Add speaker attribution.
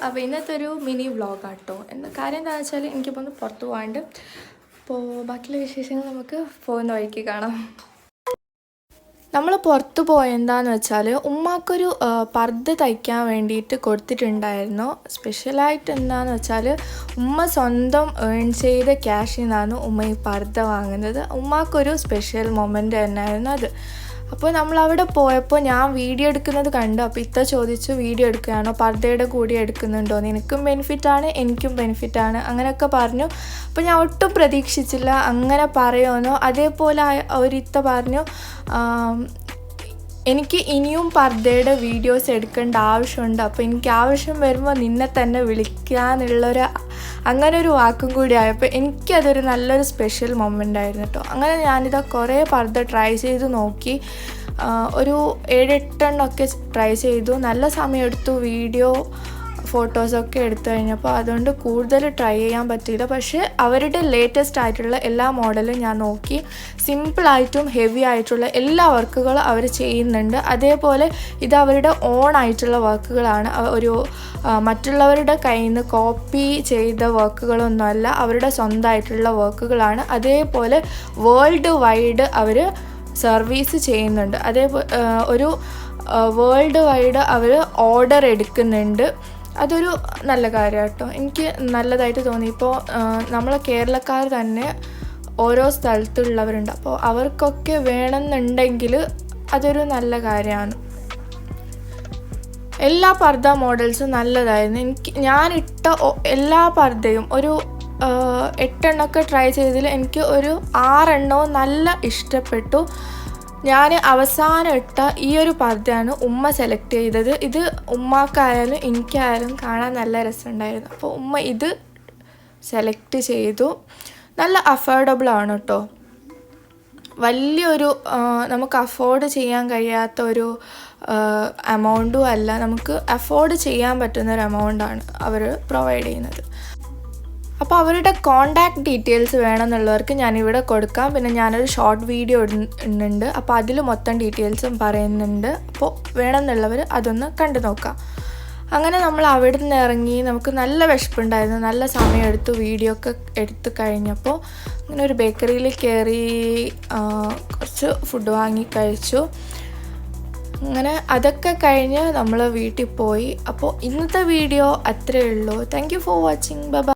Speaker 1: അപ്പോൾ ഇന്നത്തെ ഒരു മിനി വ്ളോഗാട്ടോ. കാര്യം എന്താണെന്ന് വെച്ചാൽ എനിക്കിപ്പോൾ ഒന്ന് പുറത്ത് പോകാണ്ട്. അപ്പോൾ ബാക്കിയുള്ള വിശേഷങ്ങൾ നമുക്ക് പോകുന്ന വഴിക്ക് കാണാം. നമ്മൾ പുറത്ത് പോയെന്താന്ന് വെച്ചാൽ ഉമ്മാക്കൊരു പർദ്ദ തയ്ക്കാൻ വേണ്ടിയിട്ട് കൊടുത്തിട്ടുണ്ടായിരുന്നു. സ്പെഷ്യലായിട്ട് എന്താണെന്ന് വെച്ചാൽ ഉമ്മ സ്വന്തം ഏൺ ചെയ്ത ക്യാഷിൽ നിന്നാണ് ഉമ്മ ഈ പർദ്ദ വാങ്ങുന്നത്. ഉമ്മാക്കൊരു സ്പെഷ്യൽ മൊമെൻ്റ് തന്നെയായിരുന്നു അത്. അപ്പോൾ നമ്മളവിടെ പോയപ്പോൾ ഞാൻ വീഡിയോ എടുക്കുന്നത് കണ്ടു. അപ്പോൾ ഇത്ത ചോദിച്ചു, വീഡിയോ എടുക്കുകയാണോ, പർദ്ദയുടെ കൂടി എടുക്കുന്നുണ്ടോ, നിനക്കും ബെനിഫിറ്റാണ് എനിക്കും ബെനിഫിറ്റാണ് അങ്ങനെയൊക്കെ പറഞ്ഞു. അപ്പോൾ ഞാൻ ഒട്ടും പ്രതീക്ഷിച്ചില്ല അങ്ങനെ പറയുമെന്നോ. അതേപോലെ ഒരിത്ത പറഞ്ഞു, എനിക്ക് ഇനിയും പർദ്ദയുടെ വീഡിയോസ് എടുക്കേണ്ട ആവശ്യമുണ്ട്, അപ്പോൾ എനിക്ക് ആവശ്യം വരുമ്പോൾ നിന്നെ തന്നെ വിളിക്കാനുള്ളൊരു അങ്ങനെ ഒരു വാക്കും കൂടി ആയപ്പോൾ എനിക്കതൊരു നല്ലൊരു സ്പെഷ്യൽ മൊമെൻ്റ് ആയിരുന്നു കേട്ടോ. അങ്ങനെ ഞാനിതാ കുറേ പർദ്ദ ട്രൈ ചെയ്ത് നോക്കി. ഒരു 7-8 എണ്ണമൊക്കെ ട്രൈ ചെയ്തു. നല്ല സമയമെടുത്തു വീഡിയോ ഫോട്ടോസൊക്കെ എടുത്തു കഴിഞ്ഞപ്പോൾ. അതുകൊണ്ട് കൂടുതൽ ട്രൈ ചെയ്യാൻ പറ്റിയില്ല. പക്ഷേ അവരുടെ ലേറ്റസ്റ്റ് ആയിട്ടുള്ള എല്ലാ മോഡലും ഞാൻ നോക്കി. സിമ്പിളായിട്ടും ഹെവി ആയിട്ടുള്ള എല്ലാ വർക്കുകളും അവർ ചെയ്യുന്നുണ്ട്. അതേപോലെ ഇത് അവരുടെ ഓൺ ആയിട്ടുള്ള വർക്കുകളാണ്. ഒരു മറ്റുള്ളവരുടെ കയ്യിൽ നിന്ന് കോപ്പി ചെയ്ത വർക്കുകളൊന്നുമല്ല, അവരുടെ സ്വന്തമായിട്ടുള്ള വർക്കുകളാണ്. അതേപോലെ വേൾഡ് വൈഡ് അവർ സർവീസ് ചെയ്യുന്നുണ്ട്. അതേപോലെ ഒരു വേൾഡ് വൈഡ് അവർ ഓർഡർ എടുക്കുന്നുണ്ട്. അതൊരു നല്ല കാര്യം കേട്ടോ. എനിക്ക് നല്ലതായിട്ട് തോന്നി. ഇപ്പോൾ നമ്മളെ കേരളക്കാർ തന്നെ ഓരോ സ്ഥലത്തുള്ളവരുണ്ട്. അപ്പോൾ അവർക്കൊക്കെ വേണമെന്നുണ്ടെങ്കിൽ അതൊരു നല്ല കാര്യമാണ്. എല്ലാ പർദ്ദ മോഡൽസും നല്ലതായിരുന്നു. ഞാനിട്ട എല്ലാ പർദ്ദയും ഒരു 8 എണ്ണമൊക്കെ ട്രൈ ചെയ്തതിൽ എനിക്ക് ഒരു 6 എണ്ണവും നല്ല ഇഷ്ടപ്പെട്ടു. ഞാൻ അവസാനം ഇട്ട ഈ ഒരു പർദ്ദയാണ് ഉമ്മ സെലക്ട് ചെയ്തത്. ഇത് ഉമ്മാക്കായാലും എനിക്കായാലും കാണാൻ നല്ല രസമുണ്ടായിരുന്നു. അപ്പോൾ ഉമ്മ ഇത് സെലക്ട് ചെയ്തു. നല്ല അഫോർഡബിളാണ് കേട്ടോ. വലിയൊരു നമുക്ക് അഫോർഡ് ചെയ്യാൻ കഴിയാത്ത ഒരു എമൗണ്ടും അല്ല, നമുക്ക് അഫോർഡ് ചെയ്യാൻ പറ്റുന്നൊരു എമൗണ്ടാണ് അവർ പ്രൊവൈഡ് ചെയ്യുന്നത്. അപ്പോൾ അവരുടെ കോണ്ടാക്ട് ഡീറ്റെയിൽസ് വേണമെന്നുള്ളവർക്ക് ഞാനിവിടെ കൊടുക്കാം. പിന്നെ ഞാനൊരു ഷോർട്ട് വീഡിയോ ഇടുന്നുണ്ട്, അപ്പോൾ അതിൽ മൊത്തം ഡീറ്റെയിൽസും പറയുന്നുണ്ട്. അപ്പോൾ വേണമെന്നുള്ളവർ അതൊന്ന് കണ്ടു നോക്കാം. അങ്ങനെ നമ്മൾ അവിടെ നിന്ന് ഇറങ്ങി. നമുക്ക് നല്ല വിശപ്പുണ്ടായിരുന്നു, നല്ല സമയമെടുത്തു വീഡിയോ ഒക്കെ എടുത്തു കഴിഞ്ഞപ്പോൾ. അങ്ങനെ ഒരു ബേക്കറിയിൽ കയറി കുറച്ച് ഫുഡ് വാങ്ങി കഴിച്ചു. അങ്ങനെ അതൊക്കെ കഴിഞ്ഞ് നമ്മൾ വീട്ടിൽ പോയി. അപ്പോൾ ഇന്നത്തെ വീഡിയോ അത്രയേ ഉള്ളൂ. Thank you for watching. Bye bye.